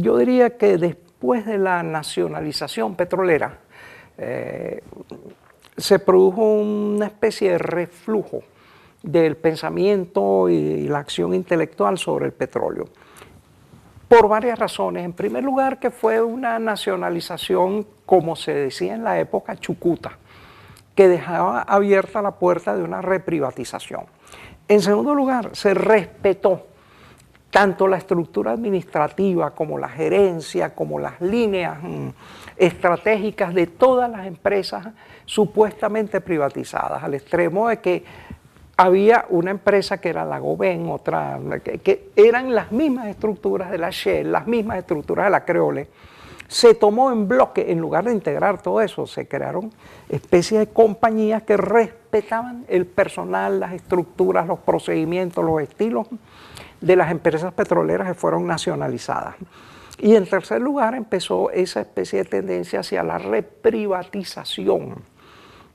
Yo diría que después de la nacionalización petrolera, se produjo una especie de reflujo del pensamiento y la acción intelectual sobre el petróleo, por varias razones. En primer lugar, que fue una nacionalización, como se decía en la época, chucuta, que dejaba abierta la puerta de una reprivatización. En segundo lugar, se respetó tanto la estructura administrativa como la gerencia, como las líneas estratégicas de todas las empresas supuestamente privatizadas, al extremo de que había una empresa que era la Goben, otra que eran las mismas estructuras de la Shell, las mismas estructuras de la Creole. Se tomó en bloque, en lugar de integrar todo eso, se crearon especies de compañías que respetaban el personal, las estructuras, los procedimientos, los estilos de las empresas petroleras que fueron nacionalizadas. Y en tercer lugar empezó esa especie de tendencia hacia la reprivatización.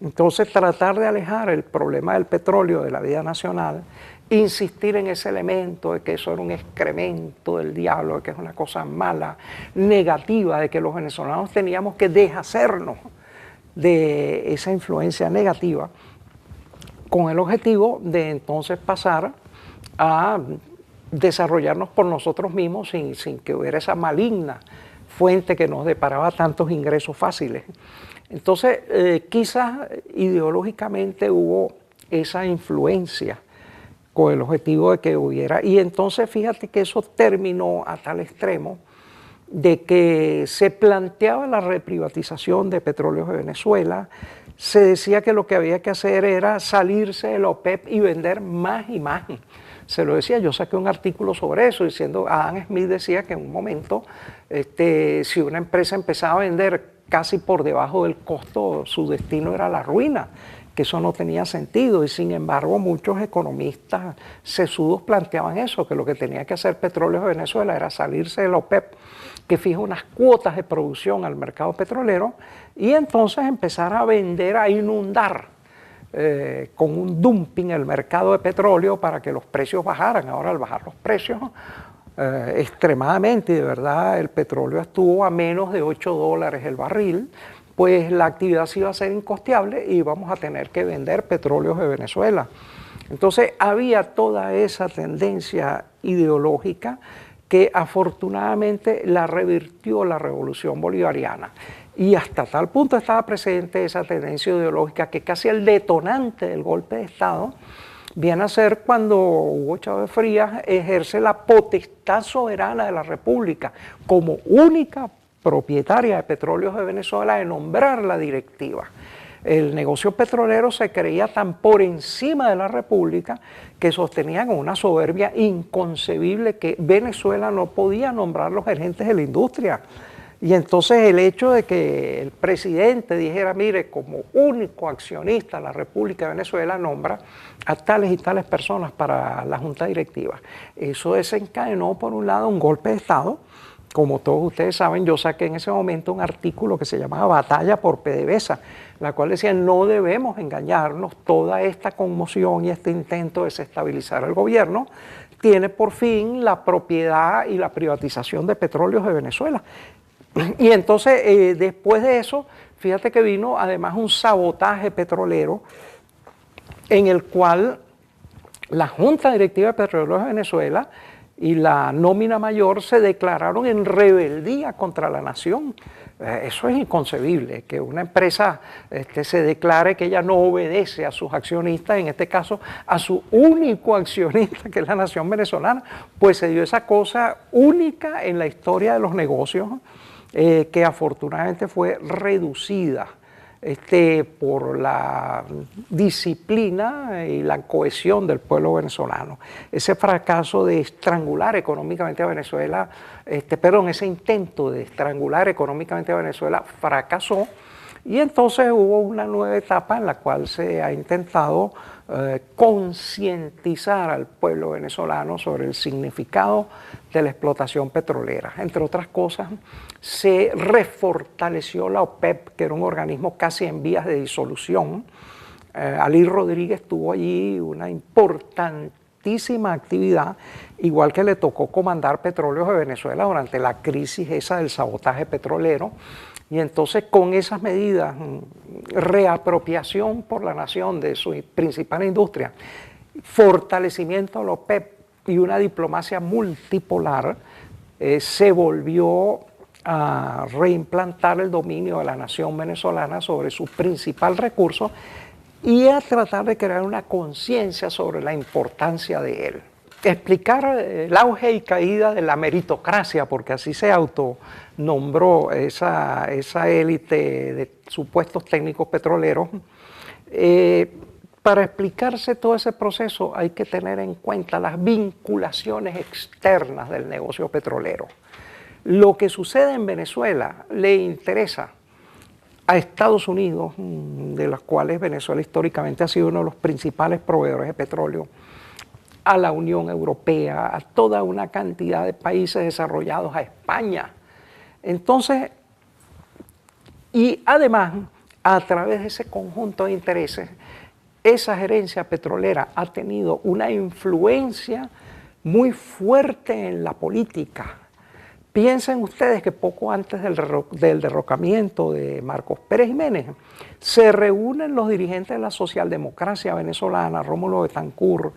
Entonces tratar de alejar el problema del petróleo de la vida nacional, insistir en ese elemento de que eso era un excremento del diablo, de que es una cosa mala, negativa, de que los venezolanos teníamos que deshacernos de esa influencia negativa, con el objetivo de entonces pasar a desarrollarnos por nosotros mismos sin que hubiera esa maligna fuente que nos deparaba tantos ingresos fáciles. Entonces, quizás ideológicamente hubo esa influencia con el objetivo de que hubiera, y entonces fíjate que eso terminó a tal extremo de que se planteaba la reprivatización de Petróleos de Venezuela. Se decía que lo que había que hacer era salirse de la OPEP y vender más y más. Se lo decía, yo saqué un artículo sobre eso diciendo, Adam Smith decía que en un momento, si una empresa empezaba a vender casi por debajo del costo, su destino era la ruina, que eso no tenía sentido, y sin embargo muchos economistas sesudos planteaban eso, que lo que tenía que hacer Petróleos de Venezuela era salirse de la OPEP, que fija unas cuotas de producción al mercado petrolero, y entonces empezar a vender, a inundar con un dumping el mercado de petróleo para que los precios bajaran. Ahora, al bajar los precios extremadamente, y de verdad el petróleo estuvo a menos de $8 el barril, pues la actividad se iba a ser incosteable y íbamos a tener que vender Petróleos de Venezuela. Entonces había toda esa tendencia ideológica que afortunadamente la revirtió la revolución bolivariana. Y hasta tal punto estaba presente esa tendencia ideológica que casi el detonante del golpe de Estado viene a ser cuando Hugo Chávez Frías ejerce la potestad soberana de la República como única propietaria de Petróleos de Venezuela de nombrar la directiva. El negocio petrolero se creía tan por encima de la República que sostenía con una soberbia inconcebible que Venezuela no podía nombrar los gerentes de la industria. Y entonces el hecho de que el presidente dijera, mire, como único accionista la República de Venezuela nombra a tales y tales personas para la junta directiva, eso desencadenó por un lado un golpe de Estado. Como todos ustedes saben, yo saqué en ese momento un artículo que se llamaba Batalla por PDVSA, la cual decía, no debemos engañarnos, toda esta conmoción y este intento de desestabilizar el gobierno tiene por fin la propiedad y la privatización de Petróleos de Venezuela. Y entonces, después de eso, fíjate que vino además un sabotaje petrolero en el cual la Junta Directiva de Petróleos de Venezuela y la nómina mayor se declararon en rebeldía contra la nación. Eso es inconcebible, que una empresa se declare que ella no obedece a sus accionistas, en este caso a su único accionista, que es la nación venezolana. Pues se dio esa cosa única en la historia de los negocios, que afortunadamente fue reducida por la disciplina y la cohesión del pueblo venezolano. Ese fracaso de estrangular económicamente a Venezuela, ese intento de estrangular económicamente a Venezuela fracasó, y entonces hubo una nueva etapa en la cual se ha intentado concientizar al pueblo venezolano sobre el significado de la explotación petrolera. Entre otras cosas, se refortaleció la OPEP, que era un organismo casi en vías de disolución. Alí Rodríguez tuvo allí una importantísima altísima actividad, igual que le tocó comandar Petróleos de Venezuela durante la crisis esa del sabotaje petrolero. Y entonces con esas medidas, reapropiación por la nación de su principal industria, fortalecimiento de la OPEP y una diplomacia multipolar, se volvió a reimplantar el dominio de la nación venezolana sobre su principal recurso y a tratar de crear una conciencia sobre la importancia de él. Explicar el auge y caída de la meritocracia, porque así se autonombró esa élite de supuestos técnicos petroleros. Para explicarse todo ese proceso hay que tener en cuenta las vinculaciones externas del negocio petrolero. Lo que sucede en Venezuela le interesa a Estados Unidos, de los cuales Venezuela históricamente ha sido uno de los principales proveedores de petróleo, a la Unión Europea, a toda una cantidad de países desarrollados, a España. Entonces, y además, a través de ese conjunto de intereses, esa gerencia petrolera ha tenido una influencia muy fuerte en la política. Piensen ustedes que poco antes del derrocamiento de Marcos Pérez Jiménez, se reúnen los dirigentes de la socialdemocracia venezolana, Rómulo Betancourt,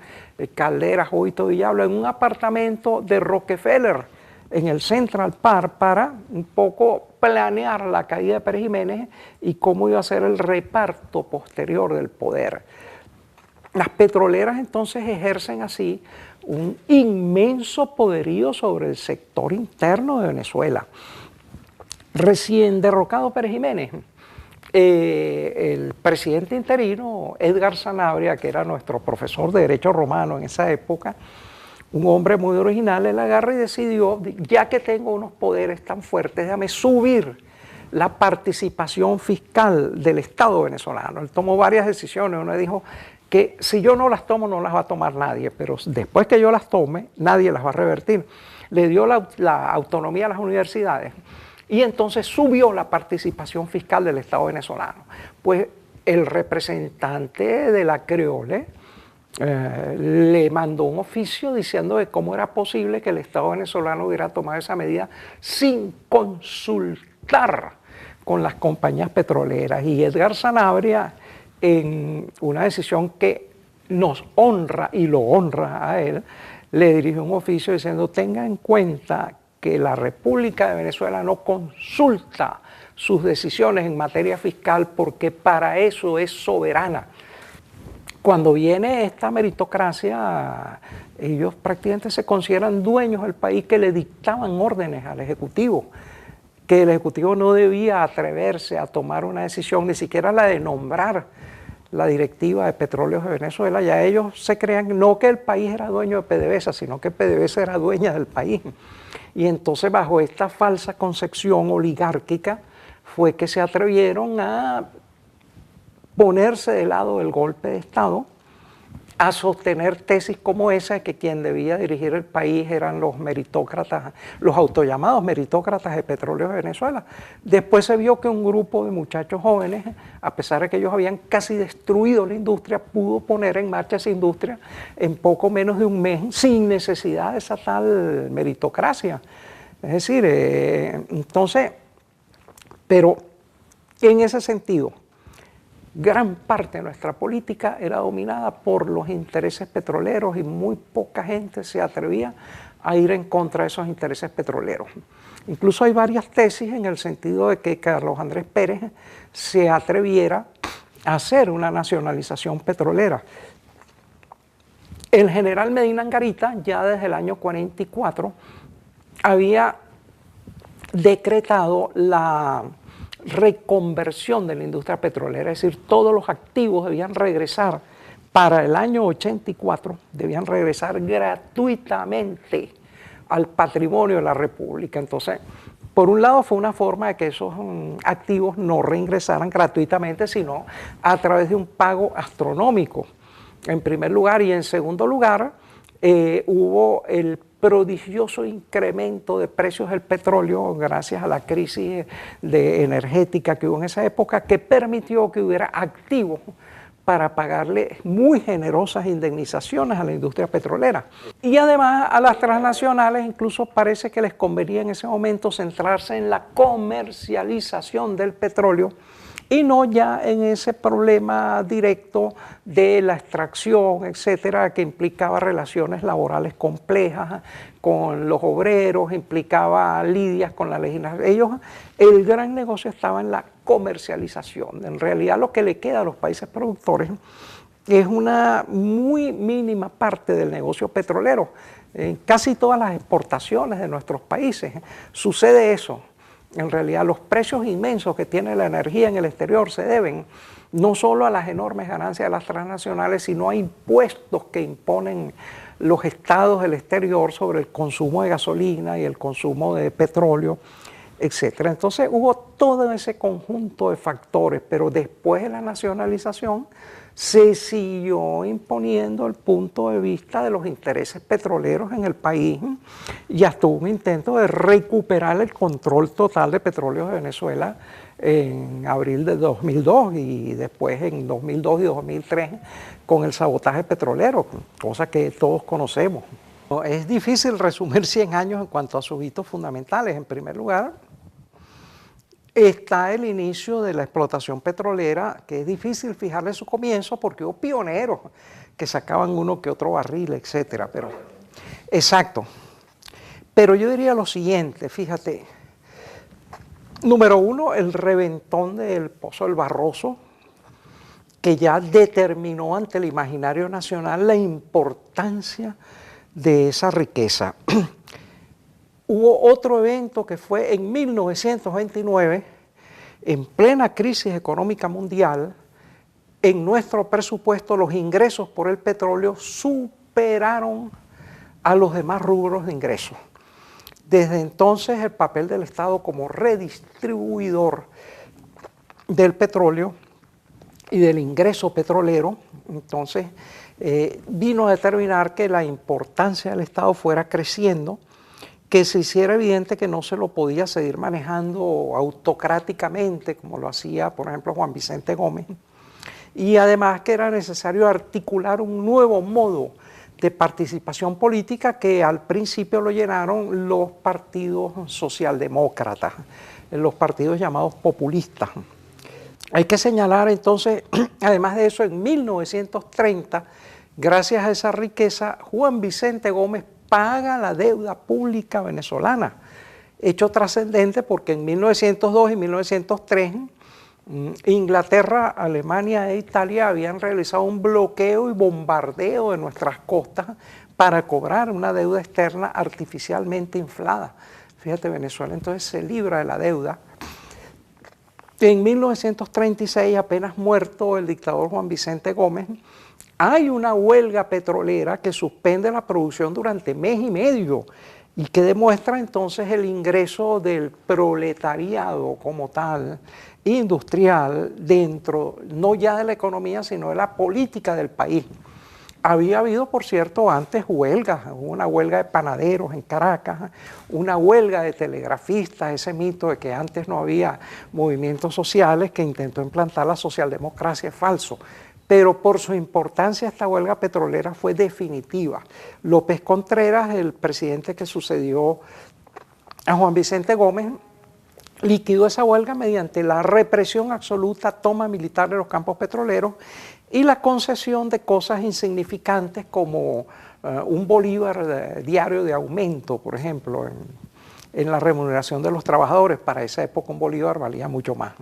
Caldera, Jovito Villalba, en un apartamento de Rockefeller, en el Central Park, para un poco planear la caída de Pérez Jiménez y cómo iba a ser el reparto posterior del poder. Las petroleras entonces ejercen así un inmenso poderío sobre el sector interno de Venezuela. Recién derrocado Pérez Jiménez, el presidente interino, Edgar Sanabria, que era nuestro profesor de Derecho Romano en esa época, un hombre muy original, él agarra y decidió, ya que tengo unos poderes tan fuertes, déjame subir la participación fiscal del Estado venezolano. Él tomó varias decisiones. Uno dijo que si yo no las tomo, no las va a tomar nadie, pero después que yo las tome, nadie las va a revertir. Le dio la autonomía a las universidades y entonces subió la participación fiscal del Estado venezolano. Pues el representante de la Creole le mandó un oficio diciendo de cómo era posible que el Estado venezolano hubiera tomado esa medida sin consultar con las compañías petroleras. Y Edgar Sanabria, en una decisión que nos honra y lo honra a él, le dirigió un oficio diciendo: tenga en cuenta que la República de Venezuela no consulta sus decisiones en materia fiscal porque para eso es soberana. Cuando viene esta meritocracia, ellos prácticamente se consideran dueños del país, que le dictaban órdenes al Ejecutivo, que el Ejecutivo no debía atreverse a tomar una decisión, ni siquiera la de nombrar la directiva de Petróleos de Venezuela. Ya ellos se creían no que el país era dueño de PDVSA, sino que PDVSA era dueña del país. Y entonces, bajo esta falsa concepción oligárquica, fue que se atrevieron a ponerse del lado del golpe de Estado, a sostener tesis como esa de que quien debía dirigir el país eran los meritócratas, los autollamados meritócratas de Petróleos de Venezuela. Después se vio que un grupo de muchachos jóvenes, a pesar de que ellos habían casi destruido la industria, pudo poner en marcha esa industria en poco menos de un mes, sin necesidad de esa tal meritocracia. Es decir, entonces, pero en ese sentido, gran parte de nuestra política era dominada por los intereses petroleros y muy poca gente se atrevía a ir en contra de esos intereses petroleros. Incluso hay varias tesis en el sentido de que Carlos Andrés Pérez se atreviera a hacer una nacionalización petrolera. El general Medina Angarita, ya desde el año 44, había decretado la reconversión de la industria petrolera, es decir, todos los activos debían regresar para el año 84, debían regresar gratuitamente al patrimonio de la República. Entonces, por un lado fue una forma de que esos activos no reingresaran gratuitamente, sino a través de un pago astronómico, en primer lugar, y en segundo lugar, hubo el prodigioso incremento de precios del petróleo gracias a la crisis energética que hubo en esa época, que permitió que hubiera activos para pagarle muy generosas indemnizaciones a la industria petrolera. Y además a las transnacionales incluso parece que les convenía en ese momento centrarse en la comercialización del petróleo y no ya en ese problema directo de la extracción, etcétera, que implicaba relaciones laborales complejas con los obreros, implicaba lidias con la legislación. El gran negocio estaba en la comercialización. En realidad lo que le queda a los países productores es una muy mínima parte del negocio petrolero. En casi todas las exportaciones de nuestros países sucede eso. En realidad los precios inmensos que tiene la energía en el exterior se deben no solo a las enormes ganancias de las transnacionales, sino a impuestos que imponen los estados del exterior sobre el consumo de gasolina y el consumo de petróleo, etc. Entonces hubo todo ese conjunto de factores, pero después de la nacionalización se siguió imponiendo el punto de vista de los intereses petroleros en el país y hasta hubo un intento de recuperar el control total de Petróleos de Venezuela en abril de 2002 y después en 2002 y 2003 con el sabotaje petrolero, cosa que todos conocemos. Es difícil resumir 100 años en cuanto a sus hitos fundamentales. En primer lugar, está el inicio de la explotación petrolera, que es difícil fijarle su comienzo porque hubo pioneros que sacaban uno que otro barril, etcétera. Pero, exacto. Pero yo diría lo siguiente, fíjate. Número uno, el reventón del Pozo del Barroso, que ya determinó ante el imaginario nacional la importancia de esa riqueza. Hubo otro evento que fue en 1929, en plena crisis económica mundial. En nuestro presupuesto los ingresos por el petróleo superaron a los demás rubros de ingresos. Desde entonces el papel del Estado como redistribuidor del petróleo y del ingreso petrolero, entonces vino a determinar que la importancia del Estado fuera creciendo, que se hiciera evidente que no se lo podía seguir manejando autocráticamente, como lo hacía, por ejemplo, Juan Vicente Gómez, y además que era necesario articular un nuevo modo de participación política que al principio lo llenaron los partidos socialdemócratas, los partidos llamados populistas. Hay que señalar entonces, además de eso, en 1930, gracias a esa riqueza, Juan Vicente Gómez paga la deuda pública venezolana, hecho trascendente porque en 1902 y 1903 Inglaterra, Alemania e Italia habían realizado un bloqueo y bombardeo de nuestras costas para cobrar una deuda externa artificialmente inflada. Fíjate, Venezuela entonces se libra de la deuda. En 1936, apenas muerto el dictador Juan Vicente Gómez, hay una huelga petrolera que suspende la producción durante mes y medio y que demuestra entonces el ingreso del proletariado como tal, industrial, dentro no ya de la economía, sino de la política del país. Había habido, por cierto, antes huelgas, hubo una huelga de panaderos en Caracas, una huelga de telegrafistas, ese mito de que antes no había movimientos sociales que intentó implantar la socialdemocracia es falso. Pero por su importancia esta huelga petrolera fue definitiva. López Contreras, el presidente que sucedió a Juan Vicente Gómez, liquidó esa huelga mediante la represión absoluta, toma militar de los campos petroleros y la concesión de cosas insignificantes como un bolívar diario de aumento, por ejemplo, en la remuneración de los trabajadores. Para esa época un bolívar valía mucho más.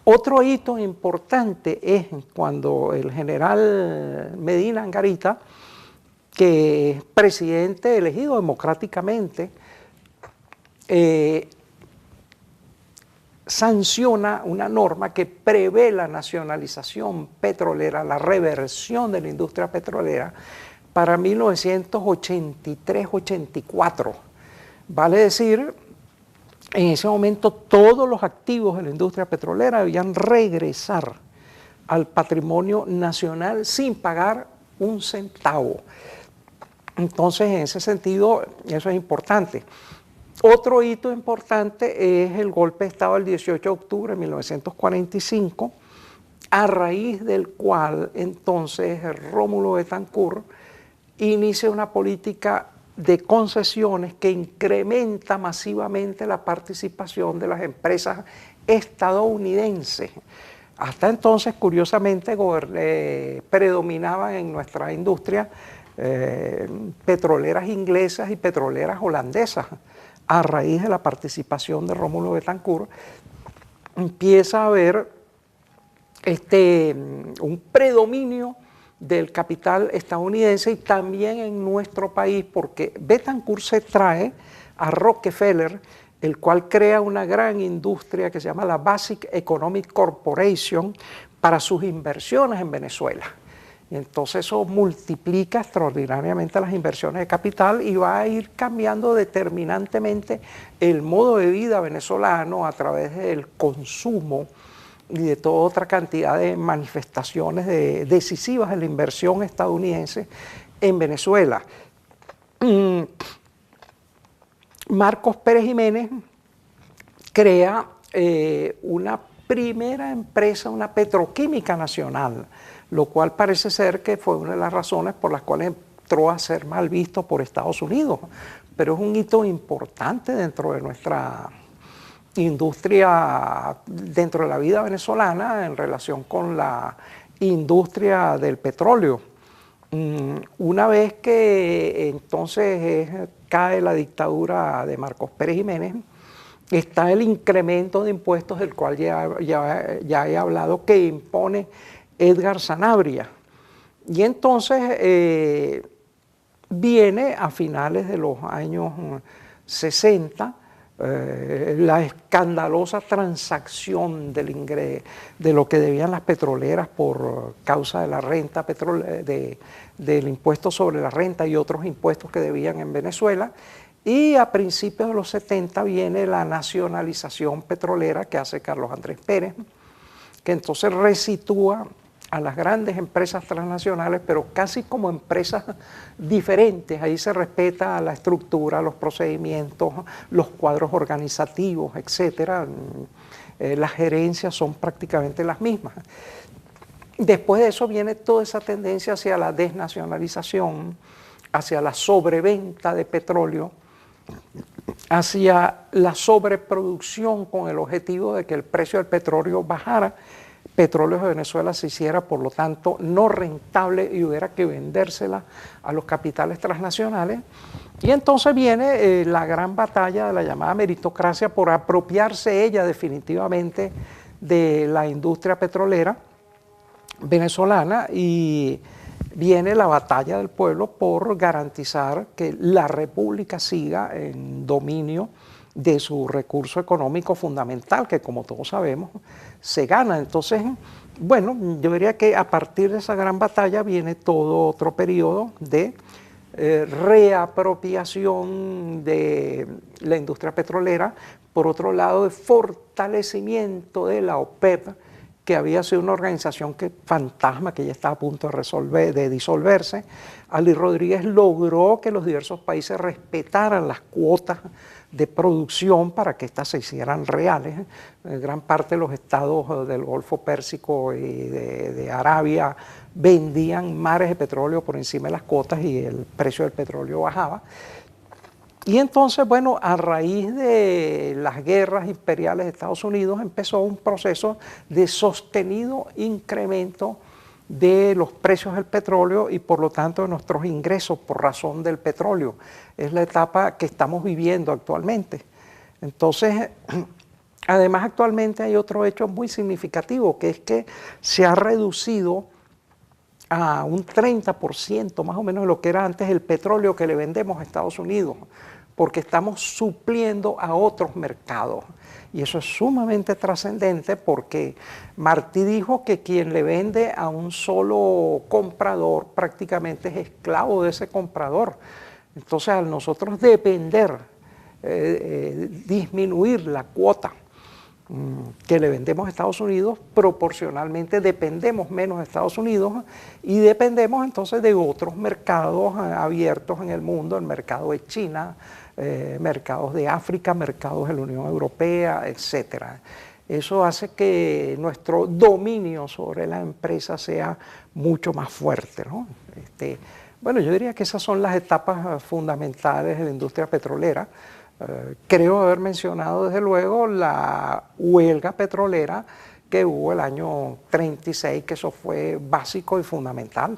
Otro hito importante es cuando el general Medina Angarita, que es presidente elegido democráticamente, sanciona una norma que prevé la nacionalización petrolera, la reversión de la industria petrolera para 1983-84. Vale decir, en ese momento todos los activos de la industria petrolera debían regresar al patrimonio nacional sin pagar un centavo. Entonces, en ese sentido, eso es importante. Otro hito importante es el golpe de Estado del 18 de octubre de 1945, a raíz del cual entonces Rómulo Betancourt inicia una política de concesiones que incrementa masivamente la participación de las empresas estadounidenses. Hasta entonces, curiosamente, predominaban en nuestra industria petroleras inglesas y petroleras holandesas. A raíz de la participación de Rómulo Betancourt, empieza a haber un predominio del capital estadounidense y también en nuestro país, porque Betancourt se trae a Rockefeller, el cual crea una gran industria que se llama la Basic Economic Corporation para sus inversiones en Venezuela. Y entonces eso multiplica extraordinariamente las inversiones de capital y va a ir cambiando determinantemente el modo de vida venezolano a través del consumo y de toda otra cantidad de manifestaciones decisivas de la inversión estadounidense en Venezuela. Marcos Pérez Jiménez crea una primera empresa, una petroquímica nacional, lo cual parece ser que fue una de las razones por las cuales entró a ser mal visto por Estados Unidos, pero es un hito importante dentro de nuestra industria, dentro de la vida venezolana en relación con la industria del petróleo. Una vez que entonces cae la dictadura de Marcos Pérez Jiménez, está el incremento de impuestos del cual ya he hablado, que impone Edgar Sanabria. Y entonces viene a finales de los años 60 la escandalosa transacción de lo que debían las petroleras por causa de la renta del impuesto sobre la renta y otros impuestos que debían en Venezuela. Y a principios de los 70 viene la nacionalización petrolera que hace Carlos Andrés Pérez, que entonces resitúa a las grandes empresas transnacionales, pero casi como empresas diferentes. Ahí se respeta la estructura, los procedimientos, los cuadros organizativos, etc. Las gerencias son prácticamente las mismas. Después de eso viene toda esa tendencia hacia la desnacionalización, hacia la sobreventa de petróleo, hacia la sobreproducción con el objetivo de que el precio del petróleo bajara. Petróleos de Venezuela se hiciera, por lo tanto, no rentable y hubiera que vendérsela a los capitales transnacionales. Y entonces viene la gran batalla de la llamada meritocracia por apropiarse ella definitivamente de la industria petrolera venezolana, y viene la batalla del pueblo por garantizar que la República siga en dominio de su recurso económico fundamental, que como todos sabemos se gana. Entonces, bueno, yo diría que a partir de esa gran batalla viene todo otro periodo de reapropiación de la industria petrolera, por otro lado de fortalecimiento de la OPEP, que había sido una organización fantasma que ya estaba a punto de disolverse. Ali Rodríguez logró que los diversos países respetaran las cuotas de producción para que éstas se hicieran reales. Gran parte de los estados del Golfo Pérsico y de Arabia vendían mares de petróleo por encima de las cuotas y el precio del petróleo bajaba. Y entonces, bueno, a raíz de las guerras imperiales de Estados Unidos empezó un proceso de sostenido incremento de los precios del petróleo y por lo tanto de nuestros ingresos por razón del petróleo. Es la etapa que estamos viviendo actualmente. Entonces, además actualmente hay otro hecho muy significativo, que es que se ha reducido a un 30% más o menos de lo que era antes el petróleo que le vendemos a Estados Unidos, porque estamos supliendo a otros mercados. Y eso es sumamente trascendente, porque Martí dijo que quien le vende a un solo comprador prácticamente es esclavo de ese comprador. Entonces, al nosotros depender, disminuir la cuota que le vendemos a Estados Unidos, proporcionalmente dependemos menos de Estados Unidos y dependemos entonces de otros mercados abiertos en el mundo, el mercado de China, mercados de África, mercados de la Unión Europea, etc. eso hace que nuestro dominio sobre la empresa sea mucho más fuerte, ¿no? Bueno, yo diría que esas son las etapas fundamentales de la industria petrolera. Creo haber mencionado desde luego la huelga petrolera que hubo el año 36, que eso fue básico y fundamental.